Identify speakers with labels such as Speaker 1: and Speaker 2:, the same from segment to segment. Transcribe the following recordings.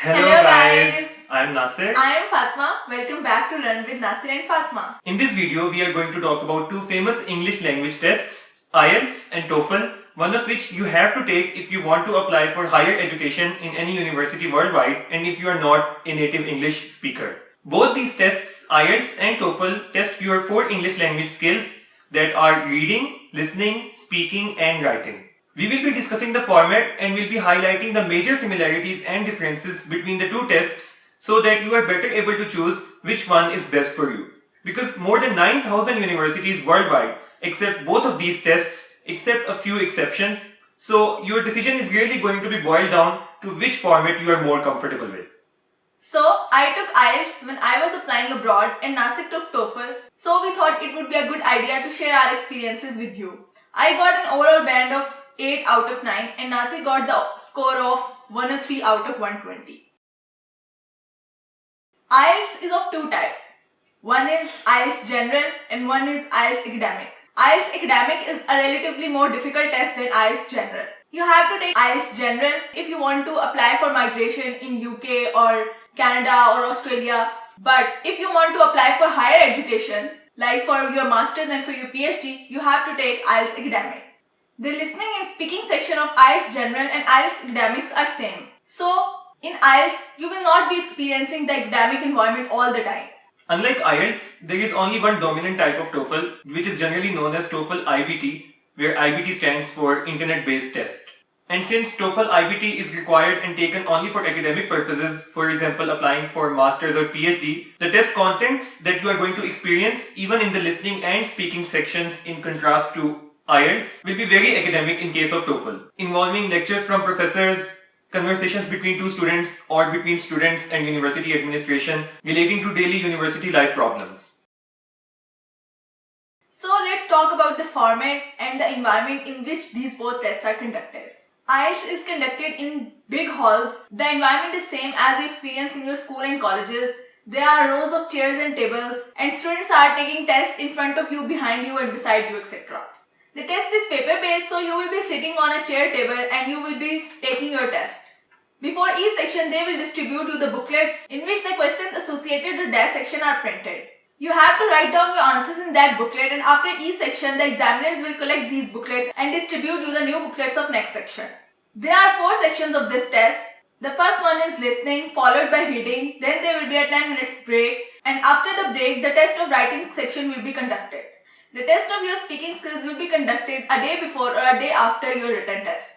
Speaker 1: Hello guys, I'm Nasir.
Speaker 2: I am Fatma. Welcome back to Learn with Nasir and Fatma.
Speaker 1: In this video, we are going to talk about two famous English language tests, IELTS and TOEFL, one of which you have to take if you want to apply for higher education in any university worldwide and if you are not a native English speaker. Both these tests, IELTS and TOEFL, test your 4 English language skills that are reading, listening, speaking and writing. We will be discussing the format and will be highlighting the major similarities and differences between the two tests so that you are better able to choose which one is best for you. Because more than 9,000 universities worldwide accept both of these tests except a few exceptions, so your decision is really going to be boiled down to which format you are more comfortable with.
Speaker 2: So, I took IELTS when I was applying abroad and Nasir took TOEFL, so we thought it would be a good idea to share our experiences with you. I got an overall band of 8 out of 9 and Nasir got the score of 103 out of 120. IELTS is of two types. One is IELTS General and one is IELTS Academic. IELTS Academic is a relatively more difficult test than IELTS General. You have to take IELTS General if you want to apply for migration in UK or Canada or Australia. But if you want to apply for higher education, like for your Masters and for your PhD, you have to take IELTS Academic. The listening and speaking section of IELTS General and IELTS Academics are same. So, in IELTS, you will not be experiencing the academic environment all the time.
Speaker 1: Unlike IELTS, there is only one dominant type of TOEFL, which is generally known as TOEFL IBT, where IBT stands for Internet-Based Test. And since TOEFL IBT is required and taken only for academic purposes, for example applying for Masters or PhD, the test contents that you are going to experience even in the listening and speaking sections in contrast to IELTS will be very academic in case of TOEFL, involving lectures from professors, conversations between two students or between students and university administration relating to daily university life problems.
Speaker 2: So let's talk about the format and the environment in which these both tests are conducted. IELTS is conducted in big halls. The environment is same as you experience in your school and colleges. There are rows of chairs and tables and students are taking tests in front of you, behind you and beside you, etc. The test is paper-based, so you will be sitting on a chair table and you will be taking your test. Before each section, they will distribute you the booklets in which the questions associated with that section are printed. You have to write down your answers in that booklet, and after each section, the examiners will collect these booklets and distribute you the new booklets of next section. There are 4 sections of this test. The first one is listening, followed by reading, then there will be a 10 minutes break, and after the break, the test of writing section will be conducted. The test of your speaking skills will be conducted a day before or a day after your written test.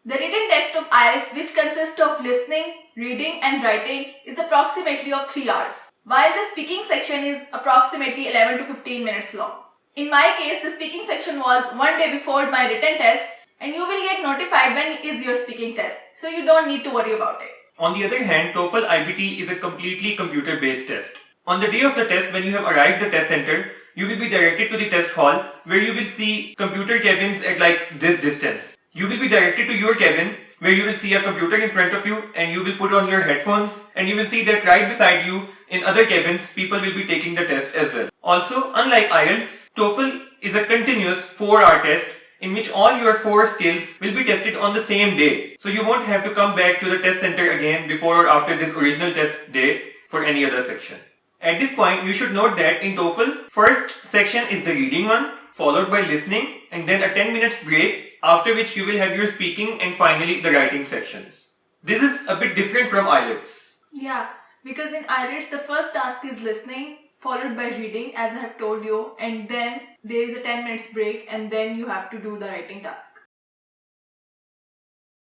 Speaker 2: The written test of IELTS, which consists of listening, reading and writing, is approximately of 3 hours, while the speaking section is approximately 11 to 15 minutes long. In my case, the speaking section was one day before my written test, and you will get notified when is your speaking test, so you don't need to worry about it.
Speaker 1: On the other hand, TOEFL IBT is a completely computer-based test. On the day of the test, when you have arrived at the test center, you will be directed to the test hall where you will see computer cabins at like this distance. You will be directed to your cabin where you will see a computer in front of you and you will put on your headphones and you will see that right beside you in other cabins people will be taking the test as well. Also, unlike IELTS, TOEFL is a continuous 4-hour test in which all your 4 skills will be tested on the same day. So you won't have to come back to the test center again before or after this original test day for any other section. At this point, you should note that in TOEFL, first section is the reading one, followed by listening, and then a 10 minutes break, after which you will have your speaking and finally the writing sections. This is a bit different from IELTS.
Speaker 2: Yeah, because in IELTS, the first task is listening, followed by reading, as I have told you, and then there is a 10 minutes break, and then you have to do the writing task.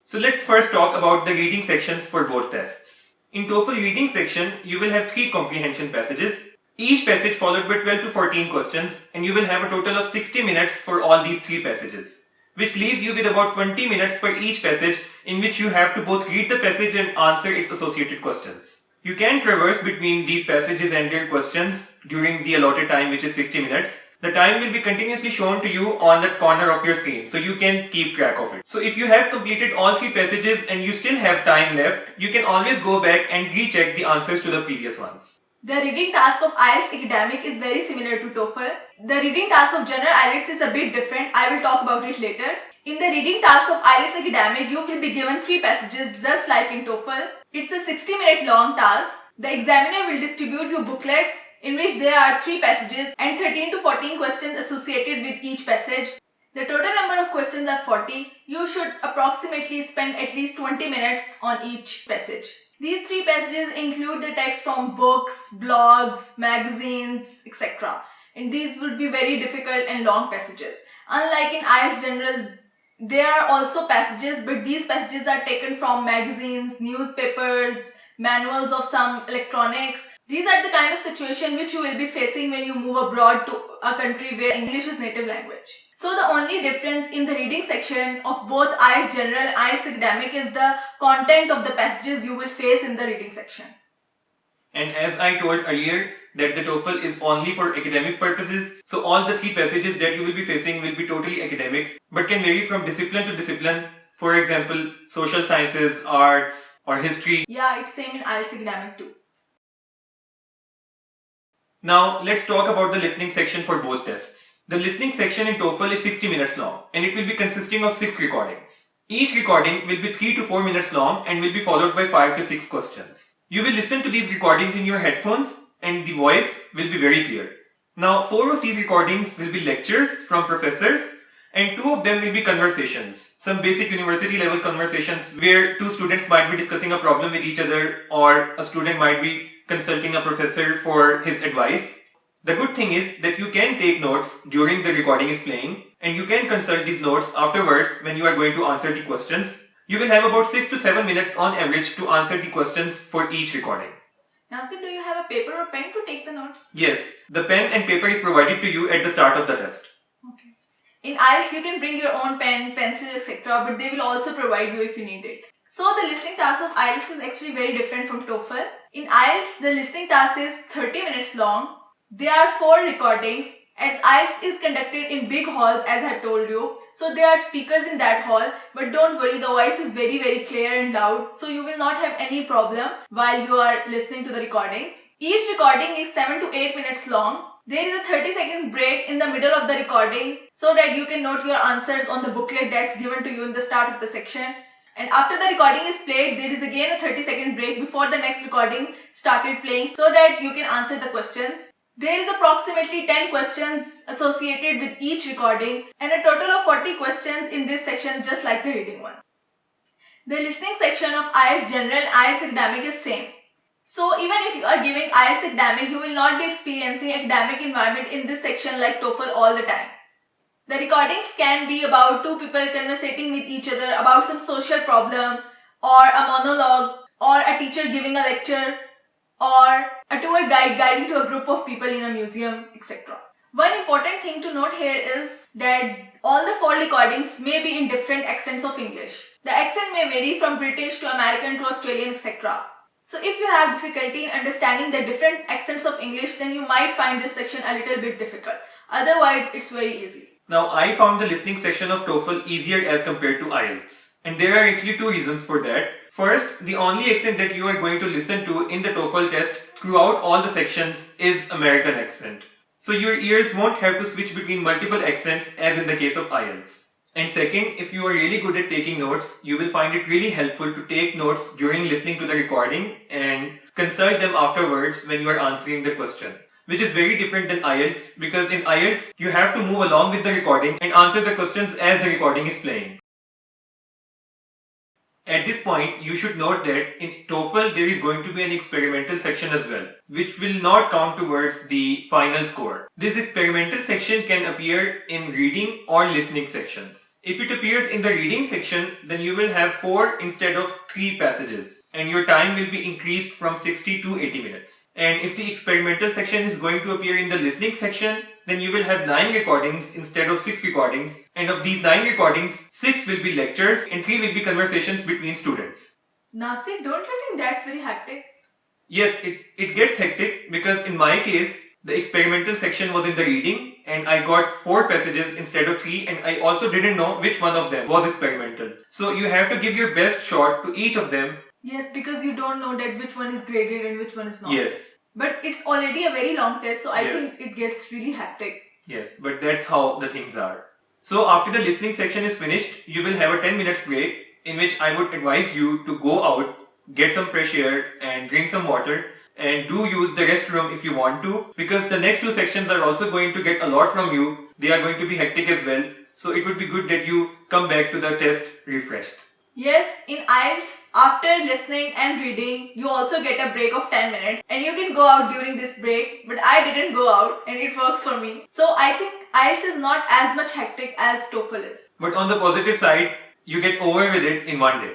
Speaker 1: So let's first talk about the reading sections for both tests. In TOEFL reading section, you will have 3 comprehension passages, each passage followed by 12 to 14 questions, and you will have a total of 60 minutes for all these 3 passages, which leaves you with about 20 minutes per each passage in which you have to both read the passage and answer its associated questions. You can traverse between these passages and their questions during the allotted time, which is 60 minutes. The time will be continuously shown to you on the corner of your screen, so you can keep track of it. So if you have completed all 3 passages and you still have time left, you can always go back and recheck the answers to the previous ones.
Speaker 2: The reading task of IELTS Academic is very similar to TOEFL. The reading task of General IELTS is a bit different. I will talk about it later. In the reading task of IELTS Academic, you will be given 3 passages just like in TOEFL. It's a 60-minute long task. The examiner will distribute you booklets in which there are 3 passages and 13 to 14 questions associated with each passage. The total number of questions are 40. You should approximately spend at least 20 minutes on each passage. These 3 passages include the text from books, blogs, magazines, etc. And these would be very difficult and long passages. Unlike in IELTS General, there are also passages, but these passages are taken from magazines, newspapers, manuals of some electronics. These are the kind of situation which you will be facing when you move abroad to a country where English is native language. So the only difference in the reading section of both IELTS General and IELTS Academic is the content of the passages you will face in the reading section.
Speaker 1: And as I told earlier, that the TOEFL is only for academic purposes, so all the 3 passages that you will be facing will be totally academic, but can vary from discipline to discipline. For example, social sciences, arts, or history.
Speaker 2: Yeah, it's same in IELTS Academic too.
Speaker 1: Now, let's talk about the listening section for both tests. The listening section in TOEFL is 60 minutes long, and it will be consisting of 6 recordings. Each recording will be 3 to 4 minutes long and will be followed by 5 to 6 questions. You will listen to these recordings in your headphones and the voice will be very clear. Now, 4 of these recordings will be lectures from professors and 2 of them will be conversations. Some basic university level conversations where 2 students might be discussing a problem with each other, or a student might be consulting a professor for his advice. The good thing is that you can take notes during the recording is playing and you can consult these notes afterwards when you are going to answer the questions. You will have about 6 to 7 minutes on average to answer the questions for each recording.
Speaker 2: Nancy, do you have a paper or pen to take the notes?
Speaker 1: Yes, the pen and paper is provided to you at the start of the test.
Speaker 2: Okay. In IELTS, you can bring your own pen, pencil, etc. But they will also provide you if you need it. So the listening task of IELTS is actually very different from TOEFL. In IELTS, the listening task is 30 minutes long. There are 4 recordings, as IELTS is conducted in big halls, as I have told you. So there are speakers in that hall, but don't worry, the voice is very clear and loud, so you will not have any problem while you are listening to the recordings. Each recording is 7 to 8 minutes long. There is a 30-second break in the middle of the recording so that you can note your answers on the booklet that's given to you in the start of the section. And after the recording is played, there is again a 30-second break before the next recording started playing so that you can answer the questions. There is approximately 10 questions associated with each recording and a total of 40 questions in this section, just like the reading one. The listening section of IELTS General and IELTS Academic is same. So even if you are giving IELTS Academic, you will not be experiencing academic environment in this section like TOEFL all the time. The recordings can be about 2 people conversating with each other about some social problem, or a monologue, or a teacher giving a lecture, or a tour guide guiding to a group of people in a museum, etc. One important thing to note here is that all the 4 recordings may be in different accents of English. The accent may vary from British to American to Australian, etc. So if you have difficulty in understanding the different accents of English, then you might find this section a little bit difficult. Otherwise, it's very easy.
Speaker 1: Now, I found the listening section of TOEFL easier as compared to IELTS. And there are actually 2 reasons for that. First, the only accent that you are going to listen to in the TOEFL test throughout all the sections is American accent. So your ears won't have to switch between multiple accents as in the case of IELTS. And second, if you are really good at taking notes, you will find it really helpful to take notes during listening to the recording and consult them afterwards when you are answering the question. Which is very different than IELTS, because in IELTS, you have to move along with the recording and answer the questions as the recording is playing. At this point, you should note that in TOEFL there is going to be an experimental section as well, which will not count towards the final score. This experimental section can appear in reading or listening sections. If it appears in the reading section, then you will have 4 instead of 3 passages, and your time will be increased from 60 to 80 minutes. And if the experimental section is going to appear in the listening section, then you will have 9 recordings instead of 6 recordings, and of these 9 recordings, 6 will be lectures and 3 will be conversations between students.
Speaker 2: Nasir, don't you think that's very hectic?
Speaker 1: Yes, it gets hectic because in my case, the experimental section was in the reading and I got 4 passages instead of 3, and I also didn't know which one of them was experimental. So you have to give your best shot to each of them.
Speaker 2: Yes, because you don't know that which one is graded and which one is not.
Speaker 1: Yes.
Speaker 2: But it's already a very long test, so I
Speaker 1: Yes.
Speaker 2: think it gets really hectic.
Speaker 1: Yes, but that's how the things are. So after the listening section is finished, you will have a 10 minutes break in which I would advise you to go out, get some fresh air and drink some water, and do use the restroom if you want to, because the next two sections are also going to get a lot from you. They are going to be hectic as well. So it would be good that you come back to the test refreshed.
Speaker 2: Yes, in IELTS, after listening and reading, you also get a break of 10 minutes and you can go out during this break, but I didn't go out and it works for me. So I think IELTS is not as much hectic as TOEFL is.
Speaker 1: But on the positive side, you get over with it in one day.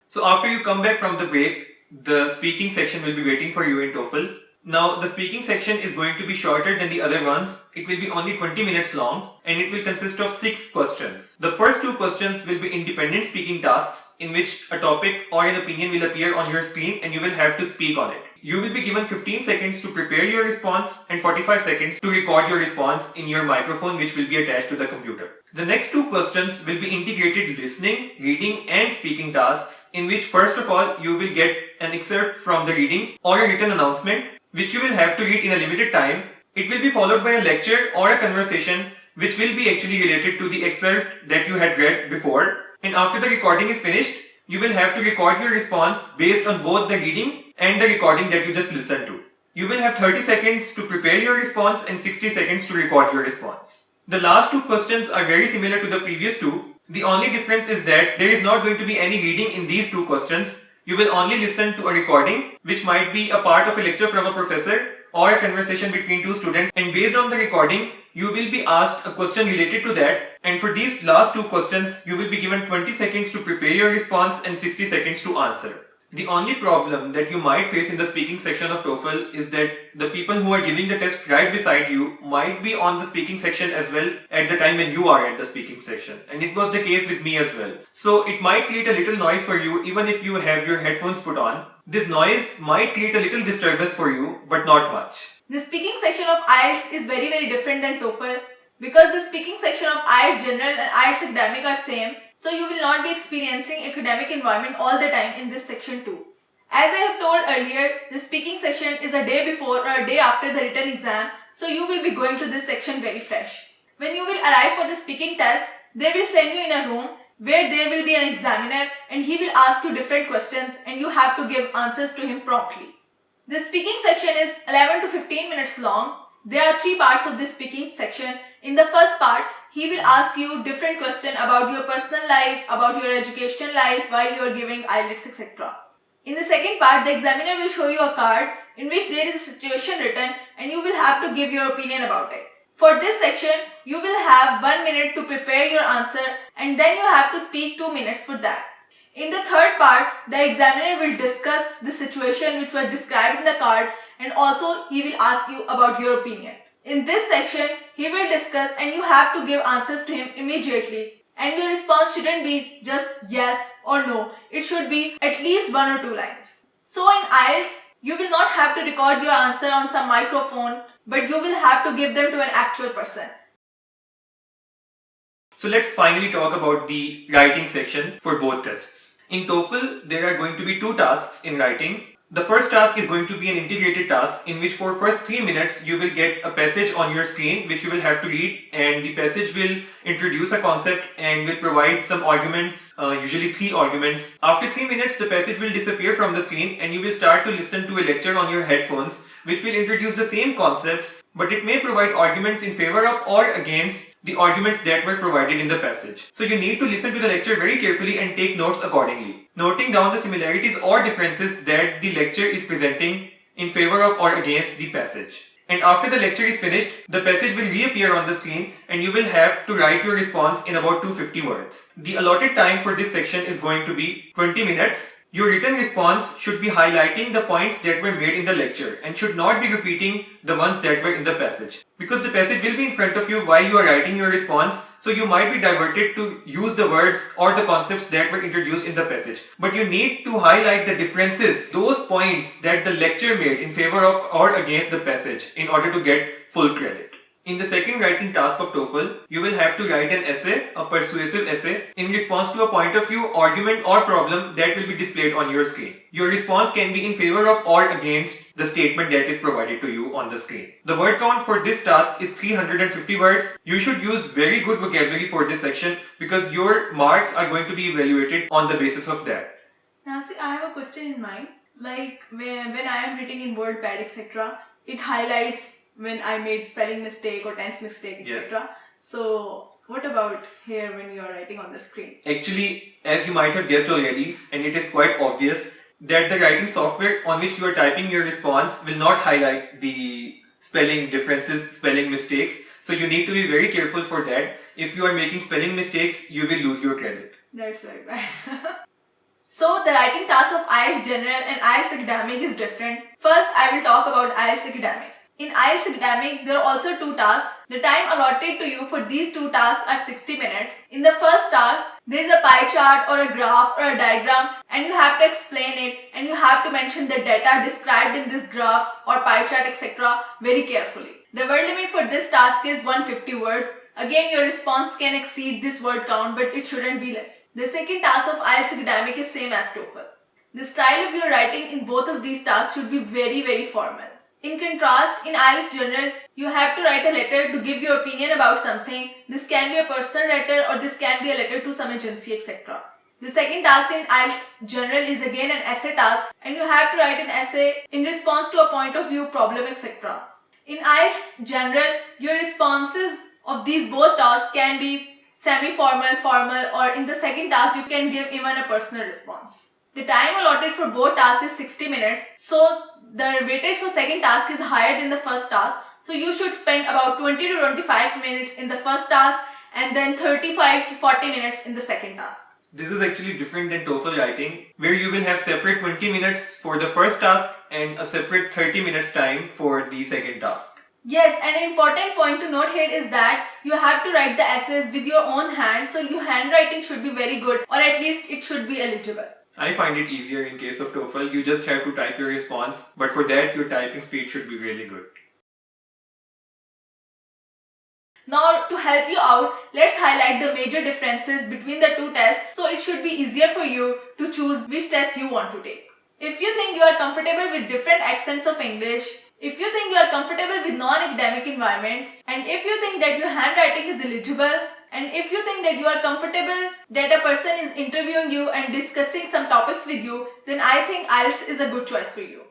Speaker 1: So after you come back from the break, the speaking section will be waiting for you in TOEFL. Now the speaking section is going to be shorter than the other ones. It will be only 20 minutes long and it will consist of 6 questions. The first 2 questions will be independent speaking tasks in which a topic or an opinion will appear on your screen and you will have to speak on it. You will be given 15 seconds to prepare your response and 45 seconds to record your response in your microphone, which will be attached to the computer. The next 2 questions will be integrated listening, reading and speaking tasks in which first of all you will get an excerpt from the reading or a written announcement which you will have to read in a limited time. It will be followed by a lecture or a conversation which will be actually related to the excerpt that you had read before. And after the recording is finished, you will have to record your response based on both the reading and the recording that you just listened to. You will have 30 seconds to prepare your response and 60 seconds to record your response. The last 2 questions are very similar to the previous 2. The only difference is that there is not going to be any reading in these 2 questions. You will only listen to a recording which might be a part of a lecture from a professor or a conversation between 2 students, and based on the recording you will be asked a question related to that, and for these last 2 questions you will be given 20 seconds to prepare your response and 60 seconds to answer. The only problem that you might face in the speaking section of TOEFL is that the people who are giving the test right beside you might be on the speaking section as well at the time when you are at the speaking section, and it was the case with me as well. So it might create a little noise for you even if you have your headphones put on. This noise might create a little disturbance for you, but not much.
Speaker 2: The speaking section of IELTS is very different than TOEFL because the speaking section of IELTS General and IELTS Academic are same. So you will not be experiencing academic environment all the time in this section too. As I have told earlier, the speaking section is a day before or a day after the written exam, so you will be going to this section very fresh. When you will arrive for the speaking test, they will send you in a room where there will be an examiner and he will ask you different questions and you have to give answers to him promptly. The speaking section is 11 to 15 minutes long. There are 3 parts of this speaking section. In the first part, he will ask you different questions about your personal life, about your educational life while you are giving IELTS, etc. In the second part, the examiner will show you a card in which there is a situation written and you will have to give your opinion about it. For this section, you will have 1 minute to prepare your answer and then you have to speak 2 minutes for that. In the third part, the examiner will discuss the situation which was described in the card and also he will ask you about your opinion. In this section, he will discuss and you have to give answers to him immediately. And your response shouldn't be just yes or no. It should be at least 1 or 2 lines. So in IELTS, you will not have to record your answer on some microphone, but you will have to give them to an actual person.
Speaker 1: So let's finally talk about the writing section for both tests. In TOEFL, there are going to be 2 tasks in writing. The first task is going to be an integrated task in which for first 3 minutes you will get a passage on your screen which you will have to read, and the passage will introduce a concept and will provide some arguments, usually 3 arguments. After 3 minutes the passage will disappear from the screen and you will start to listen to a lecture on your headphones which will introduce the same concepts, but it may provide arguments in favor of or against the arguments that were provided in the passage. So you need to listen to the lecture very carefully and take notes accordingly, noting down the similarities or differences that the lecture is presenting in favor of or against the passage. And after the lecture is finished, the passage will reappear on the screen and you will have to write your response in about 250 words. The allotted time for this section is going to be 20 minutes. Your written response should be highlighting the points that were made in the lecture and should not be repeating the ones that were in the passage. Because the passage will be in front of you while you are writing your response, so you might be diverted to use the words or the concepts that were introduced in the passage. But you need to highlight the differences, those points that the lecture made in favor of or against the passage in order to get full credit. In the second writing task of TOEFL, you will have to write an essay, a persuasive essay, in response to a point of view, argument or problem that will be displayed on your screen. Your response can be in favor of or against the statement that is provided to you on the screen. The word count for this task is 350 words. You should use very good vocabulary for this section because your marks are going to be evaluated on the basis of that.
Speaker 2: Now see, I have a question in mind. Like when I am writing in WordPad, etc., it highlights when I made spelling mistake or tense mistake, etc. So what about here when you are writing on the screen?
Speaker 1: Actually, as you might have guessed already, and it is quite obvious, that the writing software on which you are typing your response will not highlight the spelling differences, spelling mistakes. So you need to be very careful for that. If you are making spelling mistakes, you will lose your credit.
Speaker 2: That's very bad. So the writing task of IELTS General and IELTS Academic is different. First, I will talk about IELTS Academic. In IELTS Academic, there are also two tasks. The time allotted to you for these two tasks are 60 minutes. In the first task, there is a pie chart or a graph or a diagram and you have to explain it and you have to mention the data described in this graph or pie chart, etc. very carefully. The word limit for this task is 150 words. Again, your response can exceed this word count, but it shouldn't be less. The second task of IELTS Academic is same as TOEFL. The style of your writing in both of these tasks should be very formal. In contrast, in IELTS General, you have to write a letter to give your opinion about something. This can be a personal letter or this can be a letter to some agency, etc. The second task in IELTS General is again an essay task and you have to write an essay in response to a point of view, problem, etc. In IELTS General, your responses of these both tasks can be semi-formal, formal, or in the second task you can give even a personal response. The time allotted for both tasks is 60 minutes, so the weightage for second task is higher than the first task. So you should spend about 20 to 25 minutes in the first task and then 35 to 40 minutes in the second task.
Speaker 1: This is actually different than TOEFL writing, where you will have separate 20 minutes for the first task and a separate 30 minutes time for the second task.
Speaker 2: Yes, and an important point to note here is that you have to write the essays with your own hand, so your handwriting should be very good, or at least it should be eligible.
Speaker 1: I find it easier in case of TOEFL. You just have to type your response, but for that your typing speed should be really good.
Speaker 2: Now to help you out, let's highlight the major differences between the two tests so it should be easier for you to choose which test you want to take. If you think you are comfortable with different accents of English, if you think you are comfortable with non-academic environments, and if you think that your handwriting is illegible, and if you think that you are comfortable that a person is interviewing you and discussing some topics with you, then I think IELTS is a good choice for you.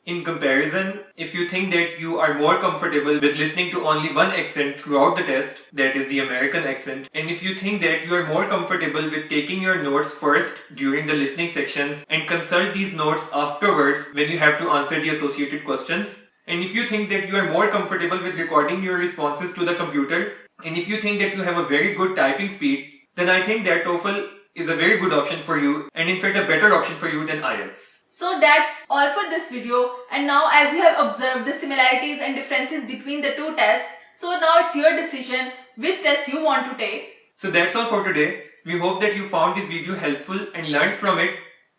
Speaker 1: In comparison, if you think that you are more comfortable with listening to only one accent throughout the test, that is the American accent, and if you think that you are more comfortable with taking your notes first during the listening sections and consult these notes afterwards when you have to answer the associated questions, and if you think that you are more comfortable with recording your responses to the computer, and if you think that you have a very good typing speed, then I think that TOEFL is a very good option for you and in fact a better option for you than IELTS.
Speaker 2: So that's all for this video, and now as you have observed the similarities and differences between the two tests, so now it's your decision which test you want to take.
Speaker 1: So that's all for today. We hope that you found this video helpful and learned from it.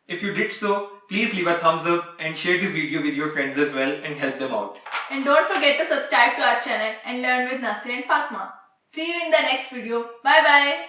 Speaker 1: If you did so, please leave a thumbs up and share this video with your friends as well and help them out.
Speaker 2: And don't forget to subscribe to our channel and learn with Nasir and Fatma. See you in the next video. Bye bye.